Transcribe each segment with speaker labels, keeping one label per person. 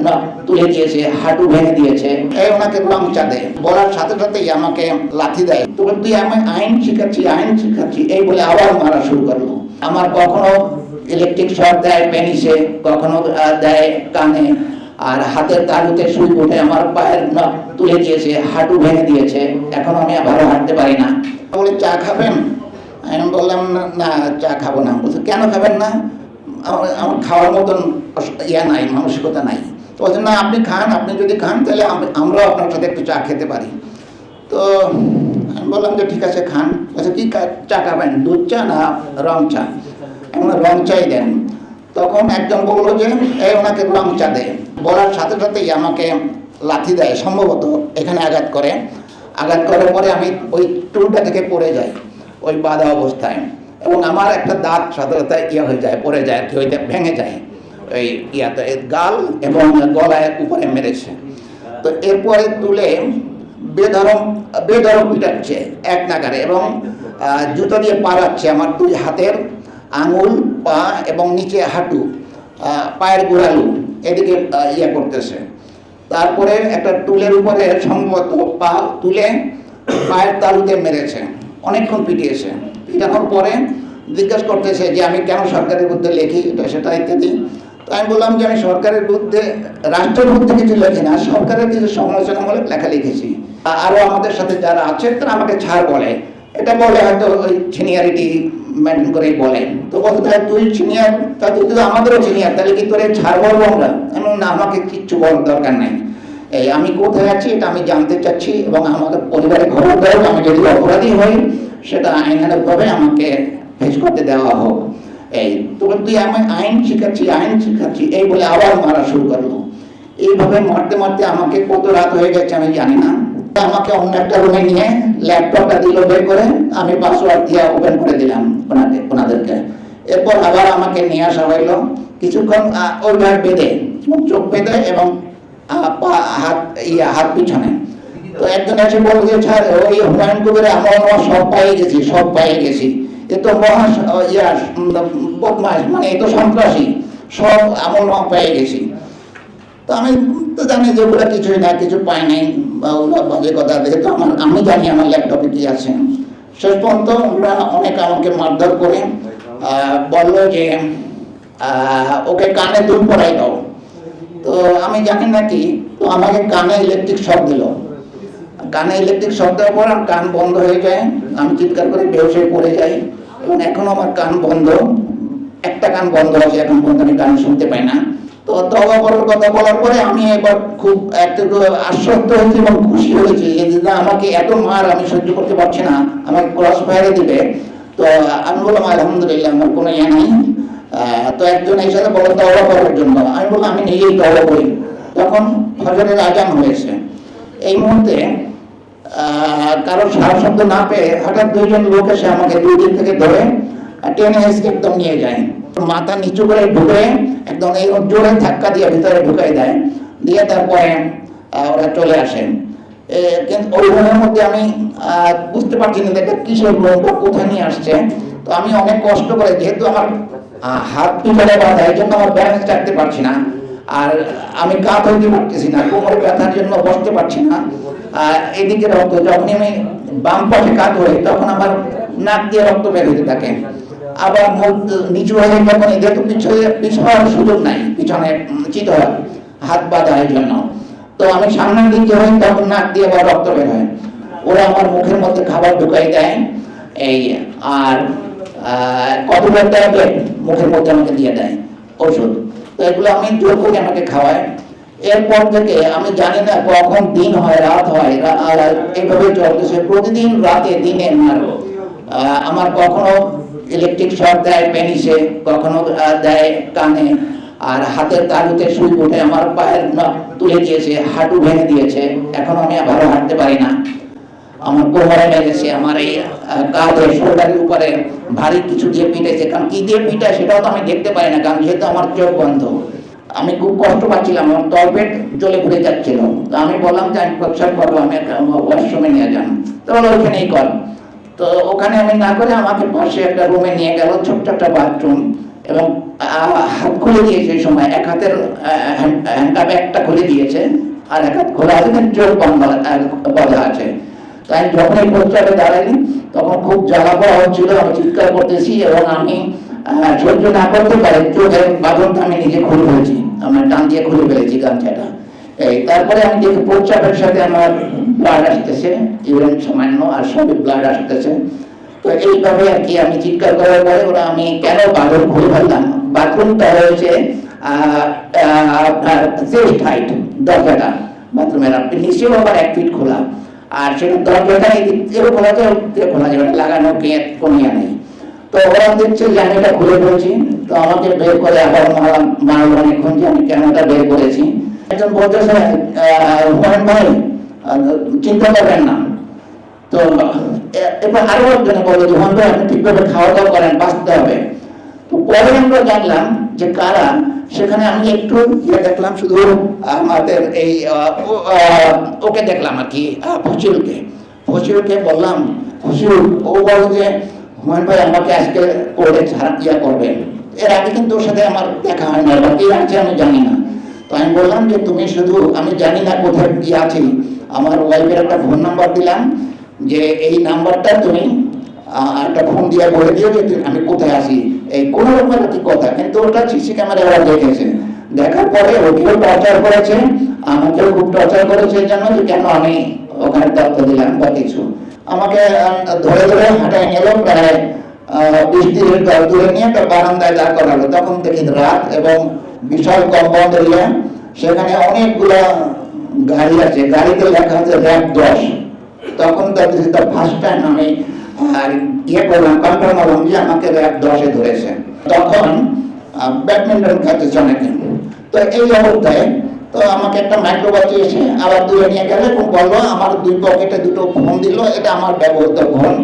Speaker 1: নখ তুলে দিয়েছে, হাঁটু ভেঙে দিয়েছে। ওনাকে লংচা দেয়, বলার সাথে সাথেই আমাকে লাথি দেয়। তখন তুই আমি আইন শিখাচ্ছি এই বলে আবার মারা শুরু করলো। আমার কখনো ইলেকট্রিক শক দেয় পেনিসে, কখনো দেয় কানে, আর হাতের তালুতে সুই উঠে আমার পায়ের নখ তুলে দিয়েছে, হাঁটু ভেঙে দিয়েছে। এখন আমি ভালো হাঁটতে পারি না। বলে চা খাবেন? আমি বললাম না চা খাবো না। বলছে কেন খাবেন না? আমার খাওয়ার মতন নাই, মানসিকতা নাই। তো বলছেন না আপনি খান, আপনি যদি খান তাহলে আমরাও আপনার সাথে একটু চা খেতে পারি। তো আমি বললাম যে ঠিক আছে খান। বলছে কি চা খাবেন, দুধ চা না রং চা? আমরা রং চাই দেন। তখন একজন বললো যে ওনাকে রং চা দেয়। বলার সাথে সাথেই আমাকে লাথি দেয়, সম্ভবত এখানে আঘাত করার পরে আমি ওই টুলটা থেকে পড়ে যাই ওই বাঁধা অবস্থায়, এবং আমার একটা দাঁত সাধারণত হয়ে যায়, পড়ে যায়, ওইটা ভেঙে যায় ওই গাল এবং গলায় উপরে মেরেছে। তো এরপরে তুলে বেধরম পিটাচ্ছে এক নাগারে, এবং জুতো দিয়ে পাড়াচ্ছে আমার দুই হাতের আঙুল, পা এবং নিচে হাঁটু, পায়ের গোড়ালু এদিকে করতেছে। তারপরে একটা টুলের উপরে সম্ভবত পা তুলে পায়ের তালুতে মেরেছে, অনেকক্ষণ পিটিয়েছে। পিটানোর পরে জিজ্ঞাসা করতেছে যে আমি কেন সরকারের বিরুদ্ধে লিখি এটা সেটা ইত্যাদি। তো আমি বললাম যে আমি সরকারের বিরুদ্ধে, রাষ্ট্রের বিরুদ্ধে কিছু লেখি না, সরকারের কিছু সমালোচনামূলক লেখা লিখেছি। আরও আমাদের সাথে যারা আছে তারা আমাকে ছাড় বলে, এটা বলে হয়তো ওই সিনিয়রিটি মেনটেন করেই বলেন। তো বলতে তাহলে তুই সিনিয়র, তা তুই তো আমাদেরও সিনিয়র, তাহলে কি তোর ছাড় বলবো আমরা? না, আমাকে কিচ্ছু বলার দরকার নাই। আমি কোথায় আছি এটা আমি জানতে চাচ্ছি, এবং আমাদের পরিবারে খবর দেয়, আমি যদি অপরাধী হই সেটা আইনানুগভাবে আমাকে ফেস করতে দেওয়া হোক। তখন তুই আমি আইন শিখাচ্ছি এই বলে আবার মারা শুরু করলো। এইভাবে মারতে মারতে আমাকে কত রাত হয়ে গেছে আমি জানি না। আমাকে অন্য একটা রুমে নিয়ে ল্যাপটপটা দিল বের করে, আমি পাসওয়ার্ড দিয়ে ওপেন করে দিলাম ওনাদেরকে। এরপর আবার আমাকে নিয়ে আসা হইলো, কিছুক্ষণ ওইভাবে বেঁধে, চোখ বেঁধে এবং হাত পিছনে। তো একজন এসে বলল যে স্যার ওই হুমায়ুন কবিরের আমরা সব পাইয়ে গেছি, এ তো মহা বদমাশ, মানে এ তো সন্ত্রাসী, সব আমল পেয়ে গেছি। তো আমি তো জানি যে ওগুলো কিছুই না, কিছু পাই নাই, বা ওগুলো বাজে কথা। যেহেতু আমি জানি আমার ল্যাপটপে কি আছে। শেষ পর্যন্ত ওরা অনেক আমাকে মারধর করে বললো যে ওকে কানে দুল পরাই দাও। তো আমি জানি না কি, তো আমাকে কানে ইলেকট্রিক শক দিল। কানে ইলেকট্রিক শক দেওয়ার পর কান বন্ধ হয়ে যায়, আমি চিৎকার করে বেহুশ হয়ে পড়ে যাই, এবং এখনো আমার কান বন্ধ, একটা কান বন্ধ আছে এখন পর্যন্ত, আমি গান শুনতে পাই না। তো তওবা করার কথা বলার পরে আমি এবার খুব একটু আশ্বস্ত হয়েছি এবং খুশি হয়েছি যে আমাকে এত মার আমি সহ্য করতে পারছি না, আমাকে ক্রস ফায়ারে দিবে। তো আমি বললাম আলহামদুলিল্লাহ, আমার কোনো নেই। তো একজন এই সাথে বলো তওবা করার জন্য। আমি বললাম আমি নিজেই তওবা করি। তখন ফজরের আজান হয়েছে। এই মুহূর্তে কারো সারা শব্দ না পেয়ে হঠাৎ দুইজন লোক এসে আমাকে দুই দিক থেকে ধরে টেনে একদম নিয়ে যায়, মাথা নিচু করে ঢুকে একদম এই জোরে ধাক্কা দিয়ে ভিতরে ঢুকাই দেয়, দিয়ে তারপরে ওরা চলে আসেন। কিন্তু ওই ঘরের মধ্যে আমি বুঝতে পারছি না এটা কিসের লোকটা কোথায় নিয়ে আসছে। তো আমি অনেক কষ্ট করে, যেহেতু আমার হাত পিছনে বাঁধা, এই জন্য আমার ব্যালেন্স রাখতে পারছি না, আর আমি কাত হইতে পারতেছি না, কোমরে ব্যথার জন্য বসতে পারছি না। এদিকে রক্ত, যখনই আমি বাম পাশে কাত হই তখন আমার নাক দিয়ে রক্ত বের হতে থাকে। আবার মুখ নিচু হয়ে যখন যেহেতু পিছনের সুযোগ নাই, পিছনে চিত হয় হাত বাঁধা এই জন্য, তো আমি সামনের দিকে হই তখন নাক দিয়ে আবার রক্ত বের হয়। ওরা আমার মুখের মধ্যে খাবার ঢুকাই দেয়, আর কতটা ট্যাবলেট মুখের মধ্যে আমাকে দিয়ে দেয় ওষুধ। তো এগুলো আমি জোর করে আমাকে খাওয়ায়। এরপর থেকে আমি জানি না কখন দিন হয় রাত হয়, এইভাবে চলতেছে প্রতিদিন রাতে দিনে আমার কখনো ইলেকট্রিক শক দেয় পেনিসে, কখনো দেয় কানে, আর হাতের তালুতে সুই উঠে আমার পায়ের নখ তুলে দিয়েছে, হাঁটু ভেঙে দিয়েছে। এখন আমি ভালো হাঁটতে পারি না। আমার কোমরে মেরেছে, আমার এই কাঁধে শোল্ডারের উপরে ভারী কিছু দিয়ে পিটেছে। কারণ কি দিয়ে পিটায় সেটাও তো আমি দেখতে পাই না, কারণ যেহেতু আমার চোখ বন্ধ। আমি খুব কষ্ট পাচ্ছিলাম, আমার তলপেট জ্বলে ঘুরে যাচ্ছিল। তো আমি বললাম যে আমি প্রস্রাব করবো, আমি ওয়াশরুমে নিয়ে যান। তো বলো ওইখানেই কর। তো ওখানে আমি না করে আমাকে পাশে একটা রুমে নিয়ে গেল, ছোট্ট একটা বাথরুম, এবং হাত খুলে দিয়েছে এই সময়, এক হাতের হ্যান্ডকাপ একটা খুলে দিয়েছে আর এক হাত খোলা আছে, কিন্তু চোখ বন্ধ আছে। তাই যখন এই প্রস্তাবে দাঁড়াইনি তখন খুব জ্বালা পোড়া হচ্ছিল, আমি চিৎকার করতেছি এবং আমি সহ্য না করতে পারি চোখের বাঁধনটা আমি নিজে খুলে ফেলেছি, আমার টান দিয়ে খুলে ফেলেছি গামছাটা। তারপরে আমি দেখি প্রস্তাবের সাথে আমার ব্লাড আসতেছে, ইউরিন সামান্য আর সবই ব্লাড আসতেছে। তো এইভাবে আর কি আমি চিৎকার করার পরে ওরা আমি কেন বাথরুম খুলে ফেললাম, বাথরুমটা হয়েছে আপনার চেস্ট হাইট দরজাটা, বাথরুমের আপনি নিচেও আবার 1 ফিট খোলা, আর সেটা দরজাটা এরকম খোলা খোলা যাবে, লাগানো কে কোনো ইয়ে নেই। তো ওরা দেখছে যে আমি এটা খুলে ফেলছি, তো আমাকে বের করে আবার মারল অনেকক্ষণ যে আমি কেন এটা বের করেছি। একজন বলতেছে হুমায়ুন ভাই চিন্তা করবেন না। তো এবার আরো একজনে বললো যে হুমায়ুন ভাই আপনি ঠিকভাবে খাওয়া দাওয়া করেন, বাঁচতে হবে। তো পরে আমরা জানলাম যে কারা, সেখানে আমি একটু দেখলাম শুধু আমাদের এই ওকে দেখলাম আর কি, ফসিলকে বললাম, ফসিল ও বলো যে হুমায়ুন ভাই আমাকে আজকে কোর্টে ছাড়া করবেন। এর আগে কিন্তু ওর সাথে আমার দেখা হয় না, বা কি আছে আমি জানি না। তো আমি বললাম যে তুমি শুধু, আমি জানি না কোথায় কি আছে, আমার ওয়াইফের একটা ফোন নাম্বার দিলাম যে এই নাম্বারটা তুমি একটা ফোন দিয়ে বলে দিও যে আমি কোথায় আছি, এই কোনো রকমের কি কথা। কিন্তু ওটা সিসি ক্যামেরা ওরা দেখেছে, দেখার পরে ওকেও টর্চার করেছে, আমাকেও খুব টর্চার করেছে জানো যে কেন আমি ওখানে তথ্য দিলাম বা কিছু। আমাকে ধরে ধরে হাঁটায় নিল, প্রায় 20-30 গজ দূরে নিয়ে একটা বারান্দায় দাঁড় করালো। তখন দেখি রাত এবং বিশাল কম্পাউন্ড এরিয়া, সেখানে অনেকগুলা গাড়ি আছে, গাড়িতে লেখা আছে র‍্যাব 10। তখন তার ফার্স্ট টাইম আমি ইয়ে করলাম, কনফার্ম হলাম যে আমাকে র‍্যাব 10-এ ধরেছে। তখন ব্যাডমিন্টন খেলতেছে অনেকে। তো এই অবস্থায় তো আমাকে একটা মাইক্রোবাসে এসে আবার দূরে নিয়ে গেলে এবং বললো, আমার 2 পকেটে 2টো ফোন দিল, এটা আমার ব্যবহৃত ফোন,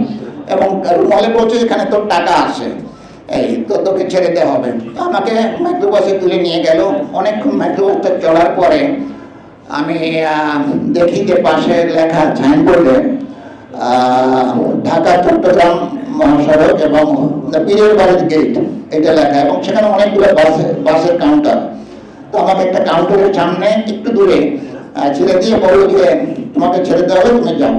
Speaker 1: এবং মনে বলছে এখানে তোর টাকা আছে, এই তো তোকে ছেড়ে দেওয়া হবে। আমাকে মাইক্রোবাসে তুলে নিয়ে গেল। অনেকক্ষণ মাইক্রোবাসটা চলার পরে আমি দেখি যে পাশে লেখা সাইনবোর্ডে ঢাকা চট্টগ্রাম মহাসড়ক এবং পীরের বাড়ির গেট এটা লেখা, এবং সেখানে অনেকগুলো বাসের কাউন্টার। তো আমাকে একটা কাউন্টারের সামনে একটু দূরে ছেড়ে দিয়ে বললো যে তোমাকে ছেড়ে দেওয়া হবে, তুমি যাও।